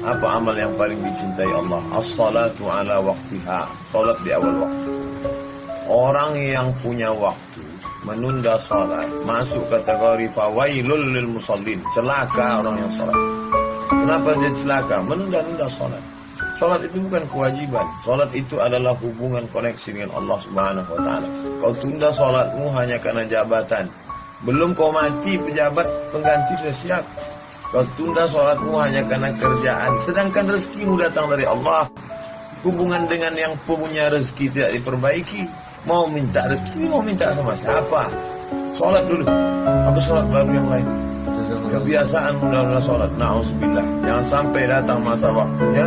Apa amal yang paling dicintai Allah? As-salatu ala waqtiha. Salat di awal waktu. Orang yang punya waktu menunda salat masuk kategori fawailul lil musallin. Celaka orang yang salat. Kenapa dia celaka? Menunda-nunda salat. Salat itu bukan kewajiban. Salat itu adalah hubungan koneksi dengan Allah Subhanahu wa taala. Kau tunda salatmu hanya karena jabatan. Belum kau mati, pejabat pengganti sudah siap. Kau tunda sholatmu hanya karena kerjaan. Sedangkan rezekimu datang dari Allah. Hubungan dengan yang punya rezeki tidak diperbaiki. Mau minta rezeki, mau minta sama siapa? Sholat dulu. Apa sholat baru yang lain? Kebiasaan menunda sholat. Na'udzubillah. Jangan sampai datang masa waktunya.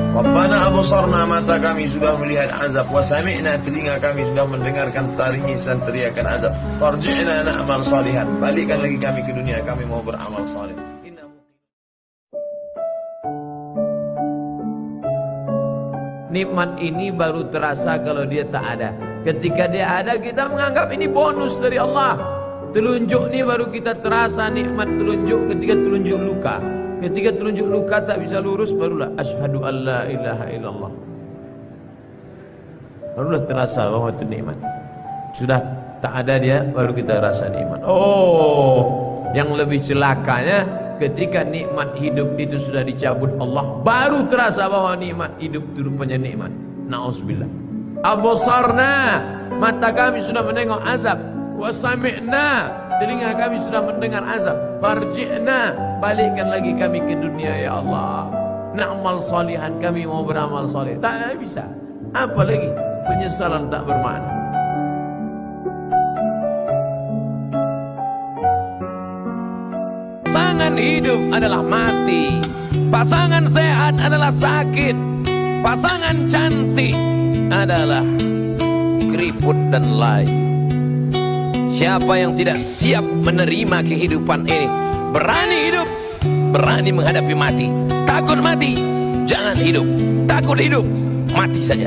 Rabbana absarna, mata kami sudah melihat azab, wa sami'na, telinga kami sudah mendengarkan tangisan teriakan azab. Farji'na na'mal salihan, balikkan lagi kami ke dunia, kami mau beramal saleh. Nikmat ini baru terasa kalau dia tak ada. Ketika dia ada, kita menganggap ini bonus dari Allah. Telunjuk ini baru kita terasa nikmat telunjuk ketika telunjuk luka. Ketika telunjuk luka tak bisa lurus, barulah asyhadu an la ilaha illallah. Barulah terasa bahwa itu nikmat. Sudah tak ada dia, baru kita rasa nikmat. Oh, yang lebih celakanya ketika nikmat hidup itu sudah dicabut Allah, baru terasa bahwa nikmat hidup itu rupanya nikmat. Na'udzubillah. Absarna, mata kami sudah menengok azab. Wa sami'na, telinga kami sudah mendengar azab. Farji'na, balikkan lagi kami ke dunia ya Allah. Na'mal salihan, kami mau beramal saleh. Tak bisa. Apa lagi? Penyesalan tak bermakna. Pasangan hidup adalah mati. Pasangan sehat adalah sakit. Pasangan cantik adalah keriput dan lain. Siapa yang tidak siap menerima kehidupan ini, berani hidup, berani menghadapi mati. Takut mati, jangan hidup. Takut hidup, mati saja.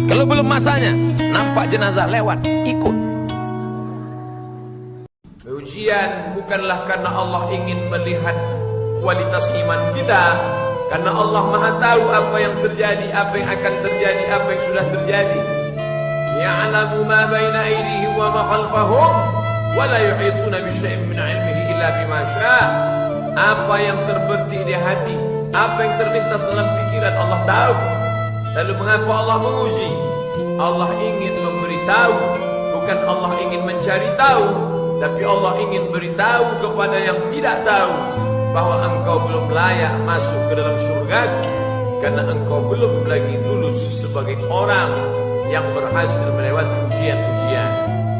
Kalau belum masanya, nampak jenazah lewat, ikut. Ujian bukanlah karena Allah ingin melihat kualitas iman kita, karena Allah Maha tahu apa yang terjadi, apa yang akan terjadi, apa yang sudah terjadi. Ya'lamu ma baina aydihim wa ma khalfahum wa la yuhituna bi syai'in min 'ilmihi illa bima syaa'. Apa yang terbetik di hati, apa yang terlintas dalam pikiran, Allah tahu. Lalu mengapa Allah menguji? Allah ingin memberitahu, bukan Allah ingin mencari tahu, tapi Allah ingin beritahu kepada yang tidak tahu bahwa engkau belum layak masuk ke dalam surga karena engkau belum lagi lulus sebagai orang yang berhasil melewati ujian-ujian.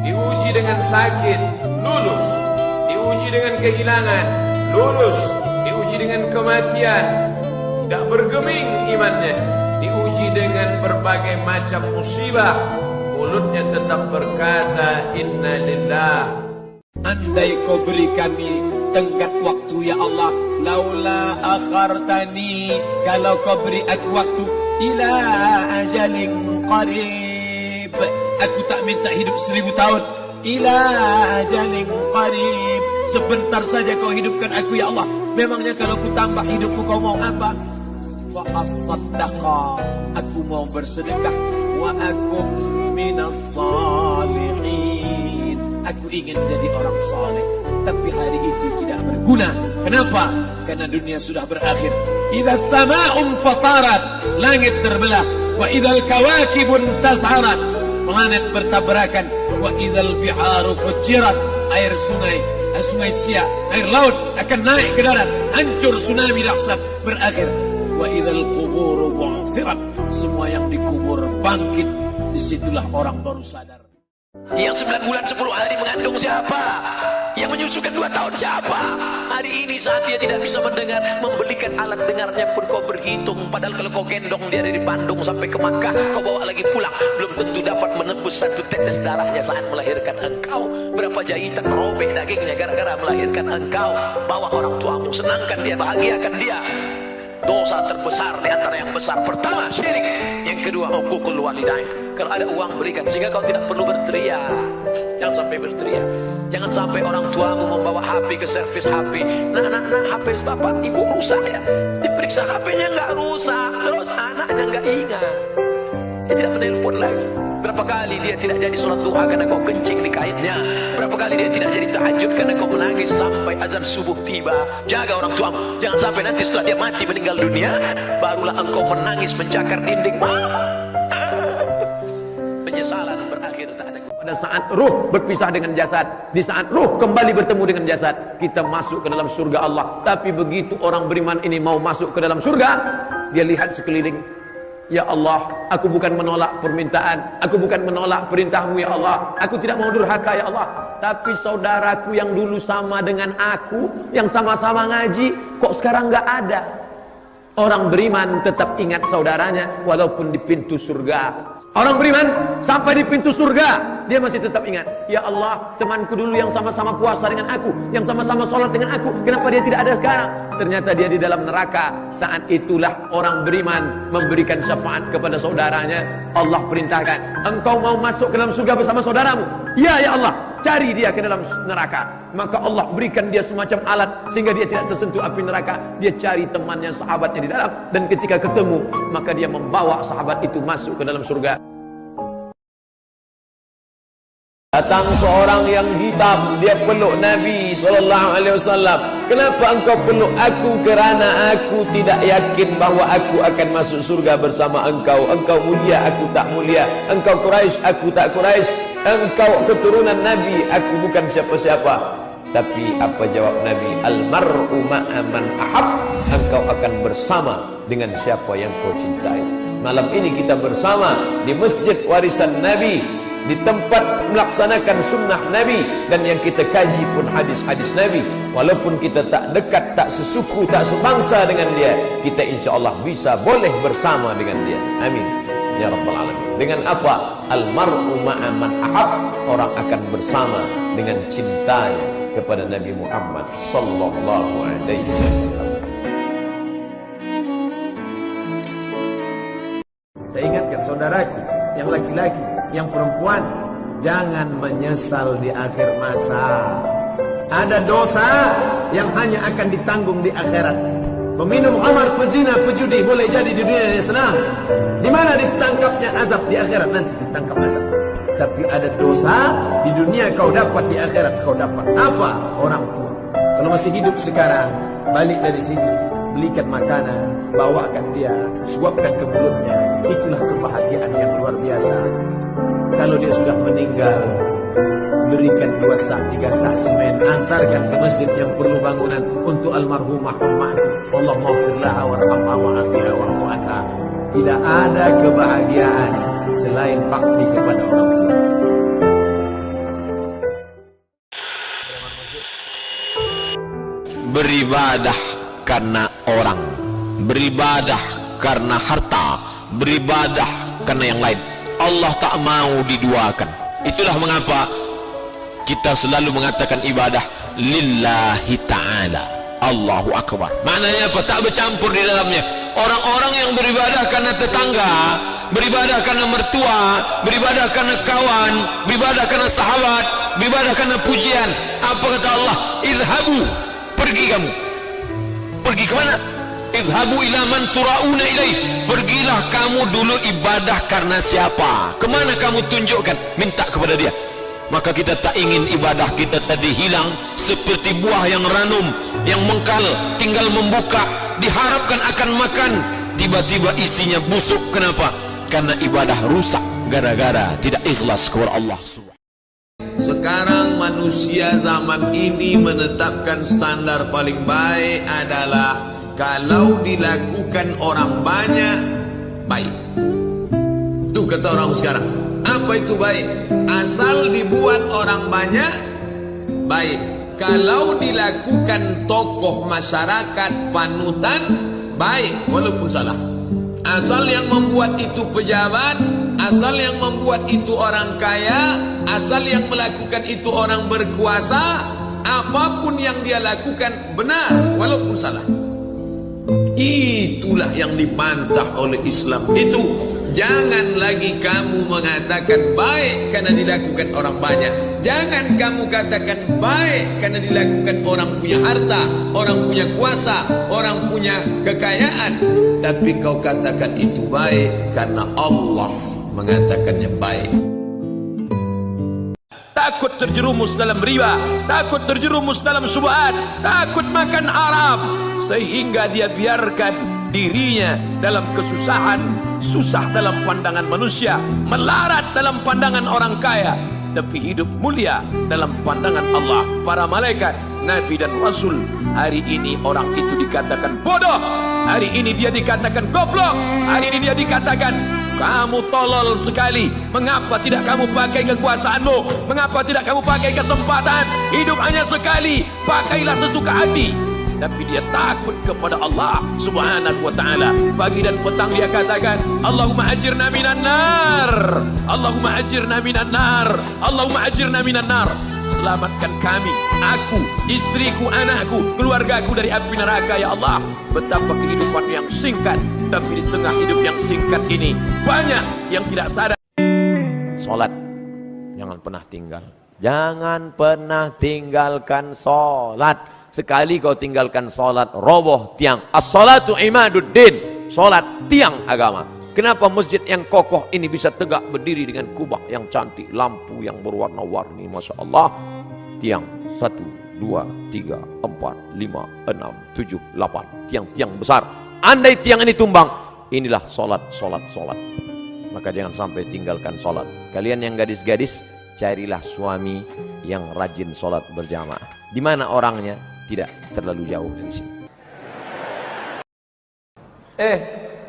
Diuji dengan sakit, lulus. Diuji dengan kehilangan, lulus. Diuji dengan kematian, tidak bergeming imannya. Diuji dengan berbagai macam musibah, mulutnya tetap berkata inna lillah. Andai kau beri kami tenggat waktu ya Allah, laula akhartani, kalau kau beri aku waktu ila ajalin qarib, aku tak minta hidup 1000 tahun. Ila ajalin qarib, sebentar saja kau hidupkan aku ya Allah. Memangnya kalau ku tambah hidupku kau mau apa? Fa asaddaqa, aku mau bersedekah. Wa akum minas salihin, aku ingin jadi orang saleh. Tapi hari itu tidak berguna. Kenapa? Karena dunia sudah berakhir. Idza sama'un fatarat, langit terbelah. Wa idzal kawakibun tazharat, planet bertabrakan. Wa idzal biharu fujirat, air sungai Siak, air laut akan naik ke darat, hancur, tsunami dahsyat berakhir. Wa idzal quburu bu'thirat, semua yang dikubur bangkit. Disitulah orang baru sadar. Yang 9 bulan 10 hari mengandung siapa? Yang menyusukan 2 tahun siapa? Hari ini saat dia tidak bisa mendengar, membelikan alat dengarnya pun kau berhitung. Padahal kalau kau gendong dia dari Bandung sampai ke Makkah, kau bawa lagi pulang, belum tentu dapat menebus 1 tetes darahnya saat melahirkan engkau. Berapa jahitan robek dagingnya gara-gara melahirkan engkau. Bawa orang tuamu, senangkan dia, bahagiakan dia. Dosa terbesar di antara yang besar, pertama syirik, yang kedua uququl walidain. Kalau ada uang berikan, sehingga kau tidak perlu berteriak. Jangan sampai berteriak. Jangan sampai orang tuamu membawa HP ke servis HP. Nah, HP bapak ibu rusak ya. Diperiksa HP-nya nggak rusak, terus anaknya nggak ingat. Dia tidak menelpon lagi. Berapa kali dia tidak jadi sholat duha karena kau kencing di kainnya. Berapa kali dia tidak jadi tahajud karena kau menangis sampai azan subuh tiba. Jaga orang tuamu. Jangan sampai nanti setelah dia mati meninggal dunia, barulah engkau menangis mencakar dinding. Penyesalan berakhir tak ada. Pada saat ruh berpisah dengan jasad, di saat ruh kembali bertemu dengan jasad, kita masuk ke dalam surga Allah. Tapi begitu orang beriman ini mau masuk ke dalam surga, dia lihat sekeliling. Ya Allah, aku bukan menolak permintaan, aku bukan menolak perintahmu ya Allah, aku tidak mau durhaka ya Allah. Tapi saudaraku yang dulu sama dengan aku, yang sama-sama ngaji, kok sekarang nggak ada. Orang beriman tetap ingat saudaranya walaupun di pintu surga. Orang beriman sampai di pintu surga, dia masih tetap ingat. Ya Allah, temanku dulu yang sama-sama puasa dengan aku, yang sama-sama sholat dengan aku, kenapa dia tidak ada sekarang? Ternyata dia di dalam neraka. Saat itulah orang beriman memberikan syafaat kepada saudaranya. Allah perintahkan, engkau mau masuk ke dalam surga bersama saudaramu? Ya Allah, cari dia ke dalam neraka. Maka Allah berikan dia semacam alat sehingga dia tidak tersentuh api neraka. Dia cari temannya, sahabatnya di dalam, dan ketika ketemu maka dia membawa sahabat itu masuk ke dalam surga. Datang seorang yang hitam, dia peluk Nabi SAW. Kenapa engkau peluk aku? Kerana aku tidak yakin bahawa aku akan masuk surga bersama engkau. Engkau mulia, aku tak mulia. Engkau Quraisy, aku tak Quraisy. Engkau keturunan Nabi, aku bukan siapa-siapa. Tapi apa jawab Nabi? Al-mar'u ma'a man ahab. Engkau akan bersama dengan siapa yang kau cintai. Malam ini kita bersama di Masjid Warisan Nabi, di tempat melaksanakan sunnah Nabi, dan yang kita kaji pun hadis-hadis Nabi. Walaupun kita tak dekat, tak sesuku, tak sebangsa dengan dia, kita insyaAllah bisa boleh bersama dengan dia. Amin ya Rabbal Alamin. Dengan apa? Al-mar'u ma'a man ahab. Orang akan bersama dengan cintanya kepada Nabi Muhammad sallallahu alaihi wasallam. Saya ingatkan saudaraku yang laki-laki, yang perempuan, jangan menyesal di akhir masa. Ada dosa yang hanya akan ditanggung di akhirat. Peminum khamar, pezina, pejudi boleh jadi di dunia yang senang. Di mana ditangkapnya azab? Di akhirat nanti ditangkap azab. Tapi ada dosa di dunia kau dapat, di akhirat kau dapat. Apa? Orang tua. Kalau masih hidup sekarang, balik dari sini, belikan makanan, bawakan dia, suapkan ke mulutnya. Itulah kebahagiaan yang luar biasa. Kalau dia sudah meninggal, berikan 2 sak, 3 sak semen, antarkan ke masjid yang perlu bangunan untuk almarhumah ummahku. Allahumma firlaha warhamha wa'afiha wa'fu anha. Tidak ada kebahagiaan selain bakti kepada orang tua. Beribadah karena orang, beribadah karena harta, beribadah karena yang lain. Allah tak mau diduakan. Itulah mengapa kita selalu mengatakan ibadah lillahi ta'ala, Allahu Akbar. Maknanya apa? Tak bercampur di dalamnya. Orang-orang yang beribadah karena tetangga, beribadah karena mertua, beribadah karena kawan, beribadah karena sahabat, beribadah karena pujian. Apa kata Allah? Izhabu, pergi kamu. Pergi ke mana? Izhabu ila man turauna ilaih. Pergilah kamu dulu ibadah karena siapa? Kemana kamu tunjukkan? Minta kepada dia. Maka kita tak ingin ibadah kita tadi hilang seperti buah yang ranum, yang mengkal, tinggal membuka, diharapkan akan makan, tiba-tiba isinya busuk. Kenapa? Karena ibadah rusak gara-gara tidak ikhlas kepada Allah. Sekarang manusia zaman ini menetapkan standar paling baik adalah kalau dilakukan orang banyak, baik. Itu kata orang sekarang. Apa itu baik? Asal dibuat orang banyak, baik. Kalau dilakukan tokoh masyarakat panutan, baik, walaupun salah. Asal yang membuat itu pejabat, asal yang membuat itu orang kaya, asal yang melakukan itu orang berkuasa, apapun yang dia lakukan benar walaupun salah. Itulah yang dibantah oleh Islam. Itu Jangan lagi kamu mengatakan baik karena dilakukan orang banyak. Jangan kamu katakan baik karena dilakukan orang punya harta, orang punya kuasa, orang punya kekayaan. Tapi kau katakan itu baik karena Allah mengatakannya baik. Takut terjerumus dalam riba, takut terjerumus dalam syubhat, takut makan haram, sehingga dia biarkan dirinya dalam kesusahan, susah dalam pandangan manusia, melarat dalam pandangan orang kaya, tapi hidup mulia dalam pandangan Allah, para malaikat, nabi dan rasul. Hari ini orang itu dikatakan bodoh, hari ini dia dikatakan goblok, hari ini dia dikatakan kamu tolol sekali. Mengapa tidak kamu pakai kekuasaanmu? Mengapa tidak kamu pakai kesempatan? Hidup hanya sekali, pakailah sesuka hati. Tapi dia takut kepada Allah subhanahu wa ta'ala. Pagi dan petang dia katakan, Allahumma ajirna minan nar, Allahumma ajirna minan nar, Allahumma ajirna minan nar. Selamatkan kami, aku, istriku, anakku, keluargaku dari api neraka ya Allah. Betapa kehidupan yang singkat, tapi di tengah hidup yang singkat ini banyak yang tidak sadar. Salat jangan pernah tinggal. Jangan pernah tinggalkan salat. Sekali kau tinggalkan salat, roboh tiang. As-salatu imaduddin. Salat tiang agama. Kenapa masjid yang kokoh ini bisa tegak berdiri dengan kubah yang cantik, lampu yang berwarna-warni, Masya Allah. Tiang 1, 2, 3, 4, 5, 6, 7, 8. Tiang-tiang besar. Andai tiang ini tumbang, inilah salat. Maka jangan sampai tinggalkan salat. Kalian yang gadis-gadis, carilah suami yang rajin salat berjamaah. Di mana orangnya? Tidak terlalu jauh dari sini.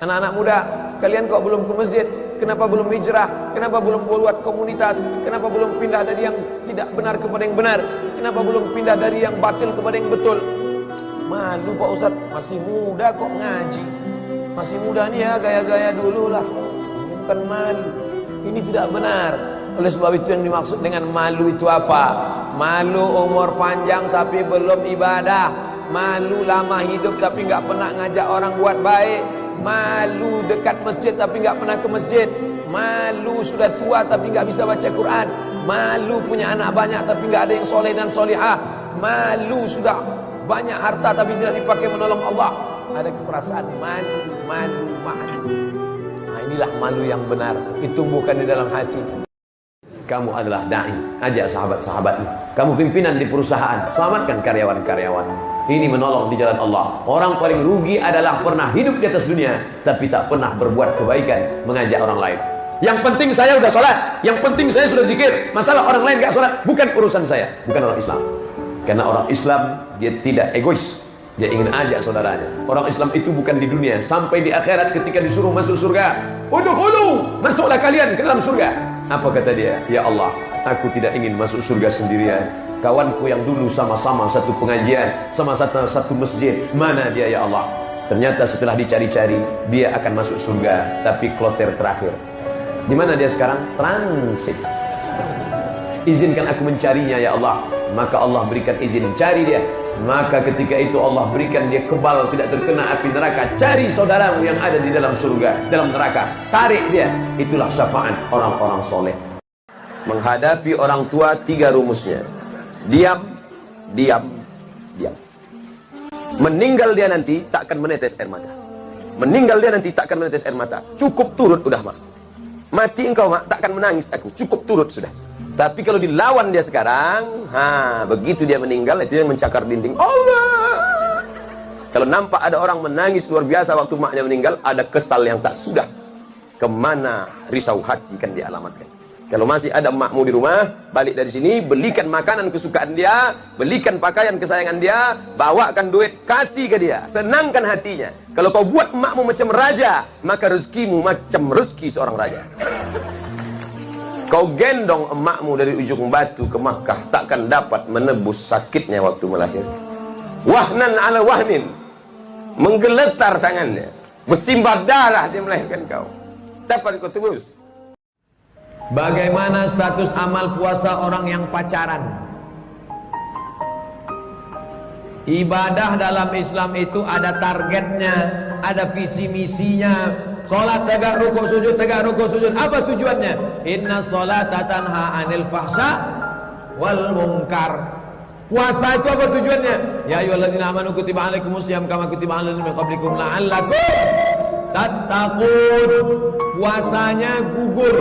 Anak-anak muda, kalian kok belum ke masjid? Kenapa belum hijrah? Kenapa belum buat komunitas? Kenapa belum pindah dari yang tidak benar kepada yang benar? Kenapa belum pindah dari yang batil kepada yang betul? Malu Pak Ustaz, masih muda kok ngaji. Masih muda nih ya, gaya-gaya dulu lah. Ini bukan malu, ini tidak benar. Oleh sebab itu yang dimaksud dengan malu itu apa? Malu umur panjang tapi belum ibadah. Malu lama hidup tapi nggak pernah ngajak orang buat baik. Malu dekat masjid tapi nggak pernah ke masjid. Malu sudah tua tapi nggak bisa baca Quran. Malu punya anak banyak tapi nggak ada yang soleh dan solihah. Malu sudah banyak harta tapi tidak dipakai menolong Allah. Ada perasaan malu. Nah, inilah malu yang benar. Ditumbuhkan di dalam hati. Kamu adalah da'i, ajak sahabat-sahabatmu. Kamu pimpinan di perusahaan, selamatkan karyawan-karyawan. Ini menolong di jalan Allah. Orang paling rugi adalah pernah hidup di atas dunia tapi tak pernah berbuat kebaikan, mengajak orang lain. Yang penting saya sudah salat, yang penting saya sudah zikir. Masalah orang lain enggak salat bukan urusan saya, bukan orang Islam. Karena orang Islam dia tidak egois. Dia ingin ajak saudaranya. Orang Islam itu bukan di dunia, sampai di akhirat ketika disuruh masuk surga. Udkhulu, masuklah kalian ke dalam surga. Apa kata dia? Ya Allah, aku tidak ingin masuk surga sendirian. Kawanku yang dulu sama-sama satu pengajian, sama satu masjid, mana dia ya Allah? Ternyata setelah dicari-cari, dia akan masuk surga, tapi kloter terakhir. Di mana dia sekarang? Transit. Izinkan aku mencarinya ya Allah. Maka Allah berikan izin, cari dia. Maka ketika itu Allah berikan dia kebal, tidak terkena api neraka. Cari saudaramu yang ada di dalam surga, dalam neraka, tarik dia. Itulah syafaat orang-orang soleh. Menghadapi orang tua 3 rumusnya. Diam. Meninggal dia nanti tak akan menetes air mata. Meninggal dia nanti tak akan menetes air mata. Cukup turut udah mak. Mati engkau mak, tak akan menangis aku. Cukup turut sudah. Tapi kalau dilawan dia sekarang, begitu dia meninggal, itu yang mencakar dinding Allah. Kalau nampak ada orang menangis luar biasa waktu maknya meninggal, ada kesal yang tak sudah. Kemana risau hati kan dia alamatkan. Kalau masih ada emakmu di rumah, balik dari sini, belikan makanan kesukaan dia, belikan pakaian kesayangan dia, bawakan duit, kasih ke dia, senangkan hatinya. Kalau kau buat emakmu macam raja, maka rezekimu macam rezeki seorang raja. Kau gendong emakmu dari ujung batu ke Makkah, takkan dapat menebus sakitnya waktu melahirkan. Wahnan ala wahnin, menggeletar tangannya, bersimbah darah dia melahirkan kau. Dapat kau tebus. Bagaimana status amal puasa orang yang pacaran? Ibadah dalam Islam itu ada targetnya, ada visi misinya. Salat tegak rukuk sujud, tegak rukuk sujud. Apa tujuannya? Inna salata tanha 'anil fahsya wal munkar. Puasa itu apa tujuannya? Ya ayyuhalladzina amanu kutiba 'alaikumusiyam kama kutiba 'alal ladzina min qablikum la'allakum tattaqun. Puasanya gugur,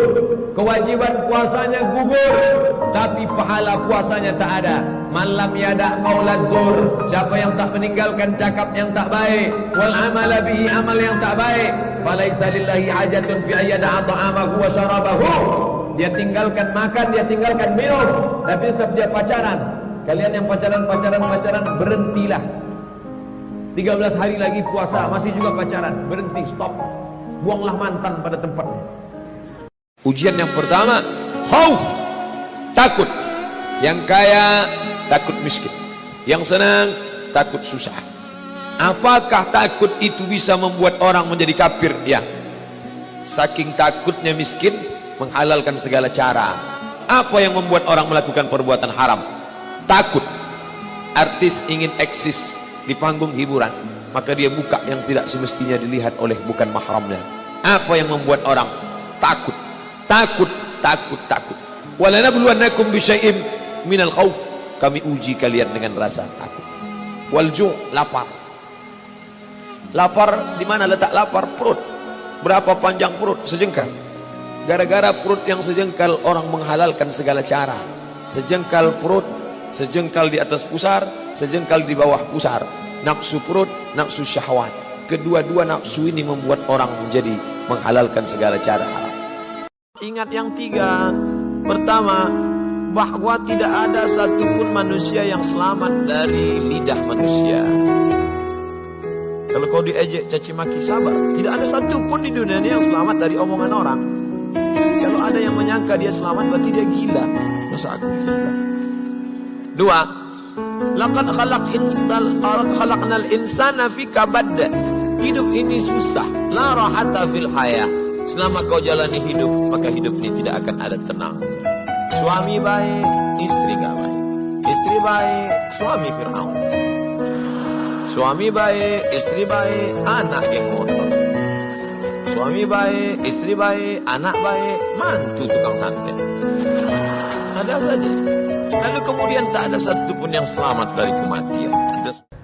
kewajiban puasanya gugur, tapi pahala puasanya tak ada. Man lam yada' qaulaz zur, siapa yang tak meninggalkan cakap yang tak baik, wal amala bihi, amal yang tak baik, falaisa lillahi hajatun fi ayyada'a ta'amahu wa syarabahu. Dia tinggalkan makan, dia tinggalkan minum, tapi tetap dia pacaran. Kalian yang pacaran, berhentilah. 13 hari lagi puasa, masih juga pacaran, berhenti, stop. Buanglah mantan pada tempatnya. Ujian yang pertama, khauf, takut. Yang kaya takut miskin, yang senang takut susah. Apakah takut itu bisa membuat orang menjadi kafir? Ya. Saking takutnya miskin, menghalalkan segala cara. Apa yang membuat orang melakukan perbuatan haram? Takut. Artis ingin eksis di panggung hiburan, maka dia buka yang tidak semestinya dilihat oleh bukan mahramnya. Apa yang membuat orang takut? Takut. Walanabluwannakum bisyai'im minal khauf. Kami uji kalian dengan rasa takut. Wal ju', lapar. Lapar di mana letak lapar? Perut. Berapa panjang perut? Sejengkal. Gara-gara perut yang sejengkal, orang menghalalkan segala cara. Sejengkal perut, sejengkal di atas pusar, sejengkal di bawah pusar. Nafsu perut, nafsu syahwat. Kedua-dua nafsu ini membuat orang menjadi menghalalkan segala cara haram. Ingat yang tiga. Pertama, bahwa tidak ada satupun manusia yang selamat dari lidah manusia. Kalau kau diejek, caci maki, sabar. Tidak ada satupun di dunia ini yang selamat dari omongan orang. Kalau ada yang menyangka dia selamat, berarti dia gila. Masa aku gila? Dua, laqad khalaqnal insana fi kabad. Hidup ini susah. La rahata fil haya. Selama kau jalani hidup, maka hidup ini tidak akan ada tenang. Suami baik, istri gak baik. Istri baik, suami Fir'aun. Suami baik, istri baik, anak geng motor. Suami baik, istri baik, anak baik, mantu tukang santet. Ada saja. Lalu kemudian tak ada satupun yang selamat dari kematian.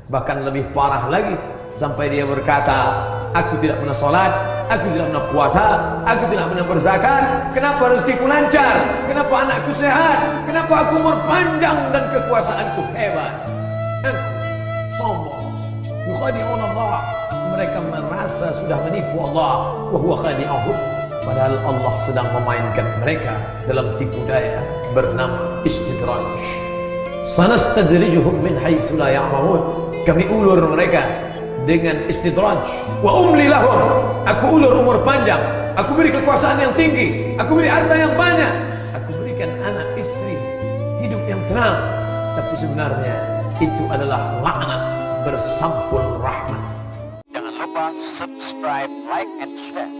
Bahkan lebih parah lagi, sampai dia berkata, aku tidak pernah sholat, aku tidak pernah puasa, aku tidak pernah berzakat. Kenapa rezekiku lancar? Kenapa anakku sehat? Kenapa aku umur panjang dan kekuasaanku hebat? Sombong. Yukhadi'un Allah. Mereka merasa sudah menipu Allah. Wa huwa khadi'uhum. Padahal Allah sedang memainkan mereka dalam tipu daya bernama istidraj. Sanastadrijuhum min haitsu la ya'lamun. Kami ulur mereka dengan istidraj. Wa umli lahum. Aku ulur umur panjang, aku beri kekuasaan yang tinggi, aku beri harta yang banyak, aku berikan anak istri hidup yang tenang. Tapi sebenarnya itu adalah laknat bersampul rahmat. Jangan lupa subscribe, like, and share.